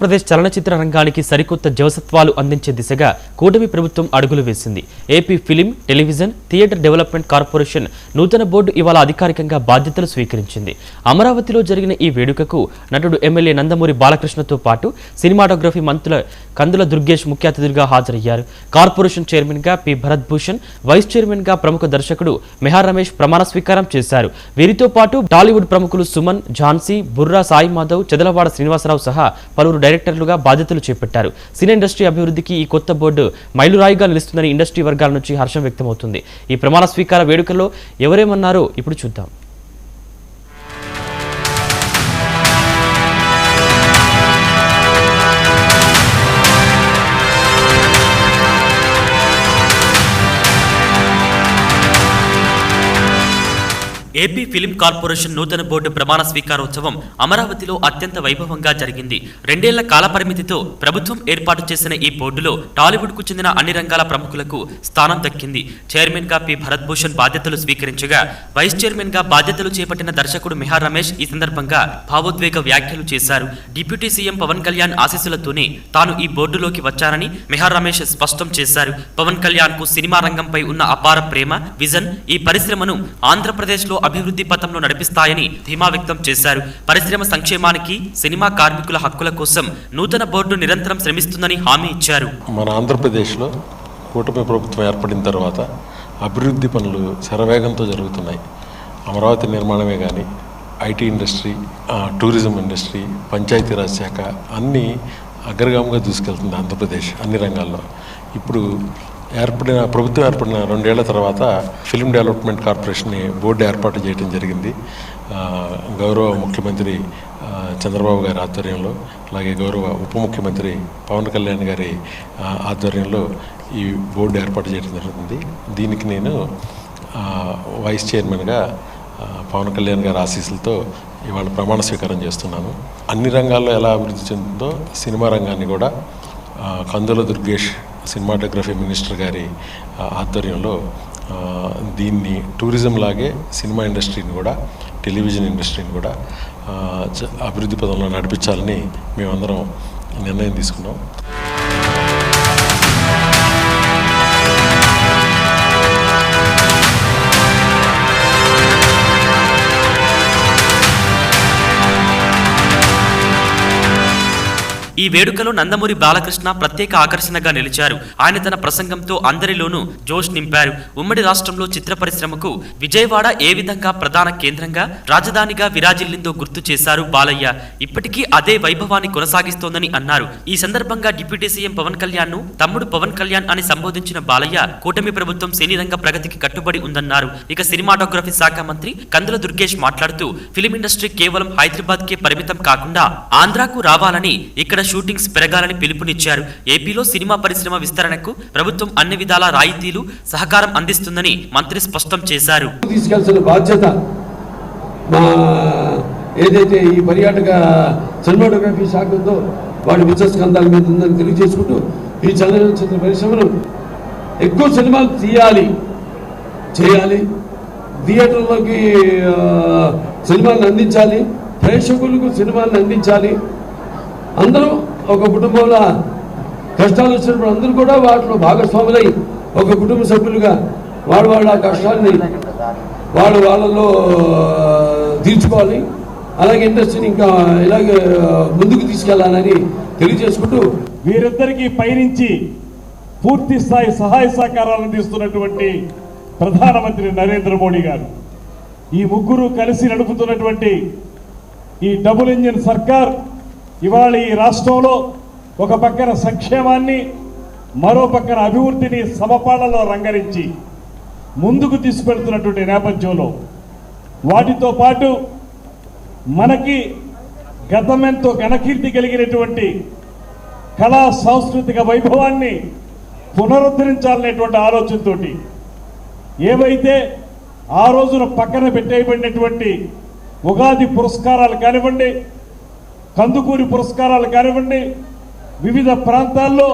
ఆంధ్రప్రదేశ్ చలనచిత్ర రంగానికి సరికొత్త జవసత్వాలు అందించే దిశగా కూటమి ప్రభుత్వం అడుగులు వేసింది. AP film, television, theatre development corporation నూతన బోర్డు ఇవాళ అధికారికంగా బాధ్యతలు స్వీకరించింది. అమరావతిలో జరిగిన ఈ వేడుకకు నటుడు ఎమ్మెల్యే నందమూరి బాలకృష్ణతో పాటు సినిమాటోగ్రఫీ మంత్రుల కందుల దుర్గేష్ ముఖ్య అతిథులుగా హాజరయ్యారు. కార్పొరేషన్ చైర్మన్ గా P Bharat Bhushan, vice chairman గా ప్రముఖ దర్శకుడు మెహర్ రమేష్ ప్రమాణ స్వీకారం చేశారు. వీరితో పాటు టాలీవుడ్ ప్రముఖులు సుమన్, ఝాన్సీ, బుర్రా సాయి మాధవ్, చెదలవాడ శ్రీనివాసరావు సహా పలువురు డైరెక్టర్లుగా బాధ్యతలు చేపట్టారు. సినీ ఇండస్ట్రీ అభివృద్ధికి ఈ కొత్త బోర్డు మైలురాయిగా నిలుస్తుందని ఇండస్ట్రీ వర్గాల నుంచి హర్షం వ్యక్తమవుతుంది. ఈ ప్రమాణ స్వీకార వేడుకల్లో ఎవరేమన్నారో ఇప్పుడు చూద్దాం. ఏపీ ఫిలిం కార్పొరేషన్ నూతన బోర్డు ప్రమాణ స్వీకారోత్సవం అమరావతిలో అత్యంత వైభవంగా జరిగింది. 2 ఏళ్ల కాలపరిమితితో ప్రభుత్వం ఏర్పాటు చేసిన ఈ బోర్డులో టాలీవుడ్ కు చెందిన అన్ని రంగాల ప్రముఖులకు స్థానం దక్కింది. చైర్మన్ గా పి భరత్ భూషణ్ బాధ్యతలు స్వీకరించగా, వైస్ చైర్మన్ గా బాధ్యతలు చేపట్టిన దర్శకుడు మెహర్ రమేష్ ఈ సందర్భంగా భావోద్వేగ వ్యాఖ్యలు చేశారు. డిప్యూటీ సీఎం పవన్ కళ్యాణ్ ఆశీస్సులతోనే తాను ఈ బోర్డులోకి వచ్చానని మెహర్ రమేష్ స్పష్టం చేశారు. పవన్ కళ్యాణ్ కు సినిమా రంగంపై ఉన్న అపార ప్రేమ, విజన్ ఈ పరిశ్రమను ఆంధ్రప్రదేశ్ లో అభివృద్ధి పథంలో నడిపిస్తాయని ధీమా వ్యక్తం చేశారు. పరిశ్రమ సంక్షేమానికి, సినిమా కార్మికుల హక్కుల కోసం నూతన బోర్డు నిరంతరం శ్రమిస్తుందని హామీ ఇచ్చారు. మన ఆంధ్రప్రదేశ్లో కూటమి ప్రభుత్వం ఏర్పడిన తర్వాత అభివృద్ధి పనులు శరవేగంతో జరుగుతున్నాయి. అమరావతి నిర్మాణమే కానీ, IT industry, tourism industry, Panchayati Raj శాఖ అన్నీ అగ్రగామిగా దూసుకెళ్తుంది ఆంధ్రప్రదేశ్ అన్ని రంగాల్లో. ఇప్పుడు ప్రభుత్వం ఏర్పడిన 2 ఏళ్ల తర్వాత ఫిలిం డెవలప్మెంట్ కార్పొరేషన్ బోర్డు ఏర్పాటు చేయడం జరిగింది. గౌరవ ముఖ్యమంత్రి చంద్రబాబు గారి ఆధ్వర్యంలో, అలాగే గౌరవ ఉప ముఖ్యమంత్రి పవన్ కళ్యాణ్ గారి ఆధ్వర్యంలో ఈ బోర్డు ఏర్పాటు చేయడం జరుగుతుంది. దీనికి నేను వైస్ చైర్మన్గా పవన్ కళ్యాణ్ గారి ఆశీస్సులతో ఇవాళ ప్రమాణ స్వీకారం చేస్తున్నాను. అన్ని రంగాల్లో ఎలా అభివృద్ధి చెందుతుందో సినిమా రంగాన్ని కూడా కందుల దుర్గేష్ సినిమాటోగ్రఫీ మినిస్టర్ గారి ఆధ్వర్యంలో దీన్ని టూరిజం లాగే సినిమా ఇండస్ట్రీని కూడా, టెలివిజన్ ఇండస్ట్రీని కూడా అభివృద్ధి పదంలో నడిపించాలని మేమందరం నిర్ణయం తీసుకున్నాం. ఈ వేడుకలో నందమూరి బాలకృష్ణ ప్రత్యేక ఆకర్షణగా నిలిచారు. ఆయన తన ప్రసంగంతో అందరిలోనూ జోష్ నింపారు. ఉమ్మడి రాష్ట్రంలో చిత్ర పరిశ్రమకు విజయవాడ ఏ విధంగా ప్రధాన కేంద్రంగా, రాజధానిగా విరాజిల్లిందో గుర్తు చేశారు బాలయ్య. ఇప్పటికీ అదే వైభవాన్ని కొనసాగిస్తోందని అన్నారు. ఈ సందర్భంగా డిప్యూటీ సీఎం పవన్ కళ్యాణ్ ను తమ్ముడు పవన్ కళ్యాణ్ అని సంబోధించిన బాలయ్య, కూటమి ప్రభుత్వం సినీ రంగ ప్రగతికి కట్టుబడి ఉందన్నారు. ఇక సినిమాటోగ్రఫీ శాఖ మంత్రి కందుల దుర్గేష్ మాట్లాడుతూ, ఫిలిం ఇండస్ట్రీ కేవలం హైదరాబాద్ కే పరిమితం కాకుండా ఆంధ్రాకు రావాలని, ఇక్కడ షూటింగ్స్ పెరగాలని పిలుపునిచ్చారు. ఏపీలో సినిమా పరిశ్రమ విస్తరణకు ప్రభుత్వం అన్ని విధాల రాయితీలు, సహకారం అందిస్తుందని మంత్రి స్పష్టం చేశారు. తీసుకెళ్లాల్సిన బాధ్యత ఏదైతే ఈ పర్యాటక సినిమాటోగ్రఫీ శాఖ ఉందో వాడి బిజినెస్ కందాల మీద ఉందని తెలియజేసుకుంటూ, ఈ చలనచిత్ర పరిశ్రమను ఎక్కువ సినిమాలు చేయాలి, థియేటర్లోకి సినిమాలను అందించాలి, ప్రేక్షకులకు సినిమాలను అందించాలి. అందరూ ఒక కుటుంబంలో కష్టాలు వచ్చినప్పుడు అందరూ కూడా వాటిలో భాగస్వాములై ఒక కుటుంబ సభ్యులుగా వాళ్ళ కష్టాన్ని వాళ్ళలో తీర్చుకోవాలి. అలాగే ఇండస్ట్రీని ఇంకా ఇలాగే ముందుకు తీసుకెళ్లాలని తెలియజేసుకుంటూ, వీరిద్దరికీ పైనుంచి పూర్తి స్థాయి సహాయ సహకారాలు అందిస్తున్నటువంటి ప్రధానమంత్రి నరేంద్ర మోడీ గారు, ఈ ముగ్గురు కలిసి నడుపుతున్నటువంటి ఈ డబుల్ ఇంజిన్ సర్కార్ ఇవాళ ఈ రాష్ట్రంలో ఒక పక్కన సంక్షేమాన్ని, మరో పక్కన అభివృద్ధిని సమపాళ్లలో రంగరించి ముందుకు తీసుకెళ్తున్నటువంటి నేపథ్యంలో, వాటితో పాటు మనకి గతమెంతో ఘనకీర్తి కలిగినటువంటి కళా సాంస్కృతిక వైభవాన్ని పునరుద్ధరించాలనేటువంటి ఆలోచనతో ఏవైతే ఆ రోజున పక్కన పెట్టేయబడినటువంటి ఉగాది పురస్కారాలు కానివ్వండి, కందుకూరి పురస్కారాలు కానివ్వండి, వివిధ ప్రాంతాల్లో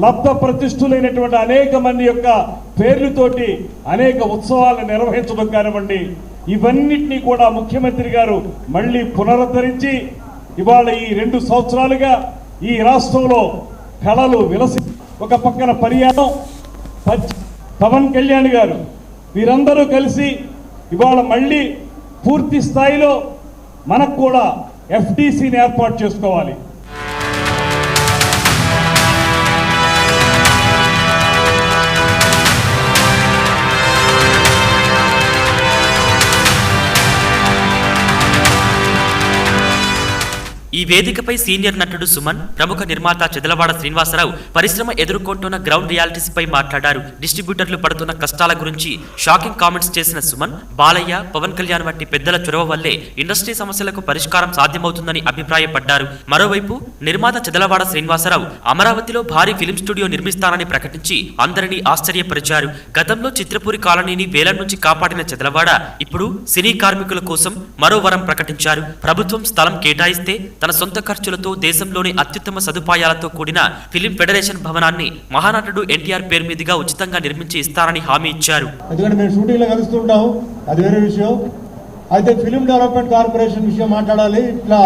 లబ్ధ ప్రతిష్ఠులైనటువంటి అనేక మంది యొక్క పేర్లతోటి అనేక ఉత్సవాలను నిర్వహించడం కానివ్వండి, ఇవన్నిటినీ కూడా ముఖ్యమంత్రి గారు మళ్ళీ పునరుద్ధరించి ఇవాళ ఈ 2 సంవత్సరాలుగా ఈ రాష్ట్రంలో కళలు విలసి, ఒక పక్కన పర్యాటం, పవన్ కళ్యాణ్ గారు, వీరందరూ కలిసి ఇవాళ మళ్ళీ పూర్తి స్థాయిలో మనకు కూడా ఎఫ్డిసిని ఏర్పాటు చేసుకోవాలి. ఈ వేదికపై సీనియర్ నటుడు సుమన్, ప్రముఖ నిర్మాత చెదలవాడ శ్రీనివాసరావు పరిశ్రమ ఎదుర్కొంటున్న గ్రౌండ్ రియాలిటీస్ పై మాట్లాడారు. డిస్ట్రిబ్యూటర్లు పడుతున్న కష్టాల గురించి షాకింగ్ కామెంట్స్ చేసిన సుమన్, బాలయ్య, పవన్ కళ్యాణ్ వంటి పెద్దల చొరవ వల్లే ఇండస్ట్రీ సమస్యలకు పరిష్కారం సాధ్యమవుతుందని అభిప్రాయపడ్డారు. మరోవైపు నిర్మాత చెదలవాడ శ్రీనివాసరావు అమరావతిలో భారీ ఫిలిం స్టూడియో నిర్మిస్తానని ప్రకటించి అందరినీ ఆశ్చర్యపరిచారు. గతంలో చిత్రపూరి కాలనీని వేల నుంచి కాపాడిన చెదలవాడ ఇప్పుడు సినీ కార్మికుల కోసం మరో వరం ప్రకటించారు. ప్రభుత్వం స్థలం కేటాయిస్తే తన సొంత ఖర్చులతో దేశంలోని అత్యుత్తమ సదుపాయాలతో కూడిన ఫిలిం ఫెడరేషన్ భవనాన్ని మహానటుడు ఎన్టీఆర్ పేరు మీదుగా ఉచితంగా నిర్మించి ఇస్తారని హామీ ఇచ్చారు. ఎందుకంటే మేము షూటింగ్లో కలుస్తుంటాం, అది వేరే విషయం. అయితే ఫిలిం డెవలప్మెంట్ కార్పొరేషన్ విషయం మాట్లాడాలి. ఇట్లా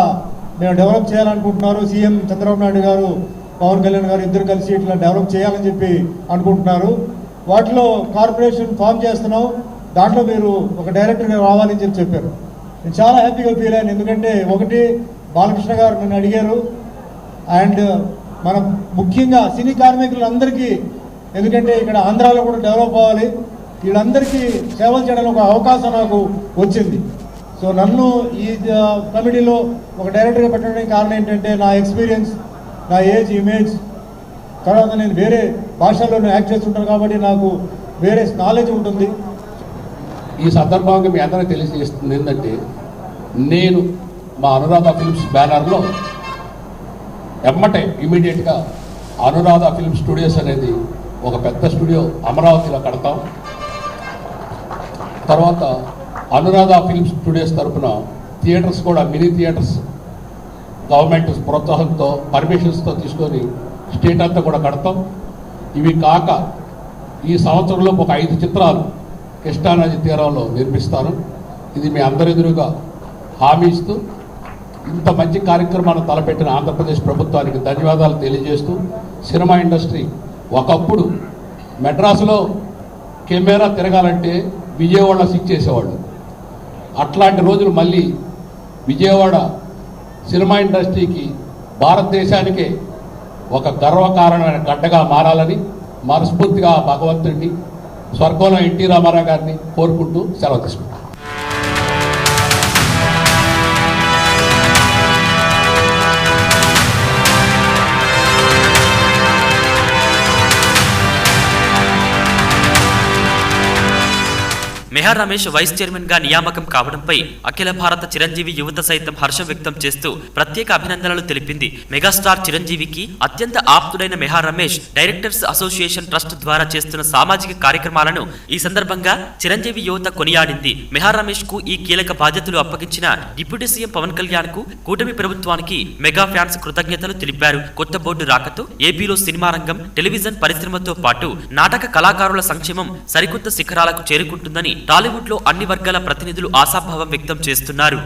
మేము డెవలప్ చేయాలనుకుంటున్నారు. సీఎం చంద్రబాబు నాయుడు గారు, పవన్ కళ్యాణ్ గారు ఇద్దరు కలిసి ఇట్లా డెవలప్ చేయాలని చెప్పి అనుకుంటున్నారు. వాటిలో కార్పొరేషన్ ఫామ్ చేస్తున్నాం, దాంట్లో మీరు ఒక డైరెక్టర్గా రావాలని చెప్పారు. నేను చాలా హ్యాపీగా ఫీల్ అయ్యాను. ఎందుకంటే ఒకటి, బాలకృష్ణ గారు నన్ను అడిగారు, అండ్ మనం ముఖ్యంగా సినీ కార్మికులందరికీ, ఎందుకంటే ఇక్కడ ఆంధ్రాలో కూడా డెవలప్ అవ్వాలి, వీళ్ళందరికీ సేవలు చేయడానికి ఒక అవకాశం నాకు వచ్చింది. సో నన్ను ఈ కమిటీలో ఒక డైరెక్టర్గా పెట్టడానికి కారణం ఏంటంటే నా ఎక్స్పీరియన్స్, నా ఏజ్, ఇమేజ్, తర్వాత నేను వేరే భాషల్లో యాక్ట్ చేస్తుంటాను కాబట్టి నాకు వేరే నాలెడ్జ్ ఉంటుంది. ఈ సందర్భంగా మీ అందరికీ తెలియజేస్తుంది ఏంటంటే, నేను మా అనురాధ ఫిల్మ్స్ బ్యానర్లో ఇమీడియట్గా అనురాధ ఫిల్మ్ స్టూడియోస్ అనేది ఒక పెద్ద స్టూడియో అమరావతిలో కడతాం. తర్వాత అనురాధ ఫిల్మ్ స్టూడియోస్ తరఫున థియేటర్స్ కూడా, మినీ థియేటర్స్ గవర్నమెంట్ ప్రోత్సాహంతో, పర్మిషన్స్తో తీసుకొని స్టేట్ అంతా కూడా కడతాం. ఇవి కాక ఈ సంవత్సరంలో ఒక 5 చిత్రాలు కృష్ణానది తీరంలో నిర్మిస్తాను. ఇది మీ అందరి ఎదురుగా హామీ ఇస్తూ, ఇంత మంచి కార్యక్రమాన్ని తలపెట్టిన ఆంధ్రప్రదేశ్ ప్రభుత్వానికి ధన్యవాదాలు తెలియజేస్తూ, సినిమా ఇండస్ట్రీ ఒకప్పుడు మెడ్రాసులో కెమెరా తిరగాలంటే విజయవాడలో సిక్ చేసేవాళ్ళు. అట్లాంటి రోజులు మళ్ళీ విజయవాడ సినిమా ఇండస్ట్రీకి, భారతదేశానికే ఒక గర్వకారణమైన గడ్డగా మారాలని మనస్ఫూర్తిగా భగవంతుడిని, స్వర్గంలో ఎన్టీ రామారావు గారిని కోరుకుంటూ సెలవు తీసుకుంటాను. మెహర్ రమేష్ వైస్ చైర్మన్ గా నియామకం కావడంపై అఖిల భారత చిరంజీవి యువత సైతం హర్షం వ్యక్తం చేస్తూ ప్రత్యేక అభినందనలు తెలిపింది. మెగాస్టార్ చిరంజీవికి అత్యంత ఆప్తుడైన Mehar Ramesh directors association trust ద్వారా చేస్తున్న సామాజిక కార్యక్రమాలను ఈ సందర్భంగా చిరంజీవి యువత కొనియాడింది. మెహర్ రమేష్ కు ఈ కీలక బాధ్యతలు అప్పగించిన డిప్యూటీ సీఎం పవన్ కళ్యాణ్ కు, కూటమి ప్రభుత్వానికి మెగా ఫ్యాన్స్ కృతజ్ఞతలు తెలిపారు. కొత్త బోర్డు రాకతో ఏపీలో సినిమా రంగం, టెలివిజన్ పరిశ్రమతో పాటు నాటక కళాకారుల సంక్షేమం సరికొత్త శిఖరాలకు చేరుకుంటుందని టాలీవుడ్ లో అన్ని వర్గాల ప్రతినిధులు ఆశాభావం వ్యక్తం చేస్తున్నారు.